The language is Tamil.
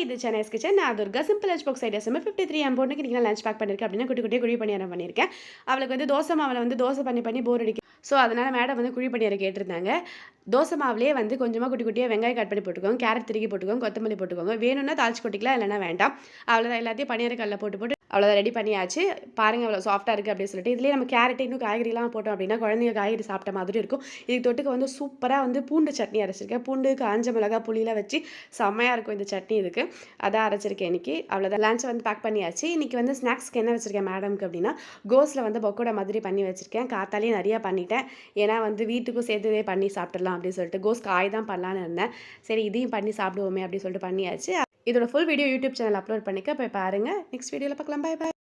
இது சென்னைஸ் கிச்சன். நான் Durga. Simple lunch box ideas 53 அம்பவுண்டுக்கு இன்னைக்கு நான் லஞ்ச் பேக் பண்ணியிருக்கேன் அப்படின்னா குட்டி குட்டியாக குழி பணியாரம் பண்ணியிருக்கேன். அவளுக்கு வந்து தோசை மாவில் வந்து தோசை பண்ணி போர் அடிக்கும். ஸோ அதனால் மேடம் வந்து குழி பணியாரம் கேட்டிருந்தாங்க. தோசை மாவுலேயே வந்து கொஞ்சமாக குட்டி குட்டியாக வெங்காயம் கட் பண்ணி போட்டுக்கோங்க, கேரட் திருக்கி போட்டுக்கோங்க, கொத்தமல்லி போட்டுக்கோங்க. வேணும்னா தாளிச்சு கொட்டிக்கலாம், இல்லைனா வேண்டாம். அவ்வளோதான், எல்லாத்தையும் பணியார கல்லில் போட்டு அவ்வளோதான் ரெடி பண்ணியாச்சு. பாருங்கள் அவ்வளோ சாஃப்ட்டாக இருக்குது அப்படின்னு சொல்லிட்டு. இதுலேயே நம்ம கேரட் இன்னும் காய்கறிலாம் போட்டோம் அப்படின்னா குழந்தைங்க காய்கறி சாப்பிட்ட மாதிரி இருக்கும். இதுக்கு தொட்டுக்க வந்து சூப்பராக வந்து பூண்டு சட்னி அரைச்சிருக்கேன். பூண்டு காஞ்ச மிளகா புளியெலாம் வச்சு செம்மையாக இருக்கும் இந்த சட்னி. இதுக்கு அதான் அரைச்சிருக்கேன் இன்றைக்கி. அவ்வளோதான் லன்ச் வந்து பேக் பண்ணியாச்சு. இன்றைக்கி வந்து ஸ்நாக்ஸ்க்கு என்ன வச்சுருக்கேன் மேடம்க்கு அப்படின்னா கோஸில் வந்து பக்கோடா மாதிரி பண்ணி வச்சுருக்கேன். காத்தாலேயே நிறையா பண்ணிட்டேன். ஏன்னா வந்து வீட்டுக்கும் சேர்த்துவே பண்ணி சாப்பிட்றலாம் அப்படின்னு சொல்லிட்டு கோஸ் காய் தான் பண்ணலான்னு இருந்தேன். சரி இதையும் பண்ணி சாப்பிடுவோமே அப்படின்னு சொல்லிட்டு பண்ணியாச்சு. இதோட full video YouTube channel upload பண்ணிக்க போய் பாருங்கள். நெக்ஸ்ட் வீடியோவில் பார்க்கலாம். Bye bye.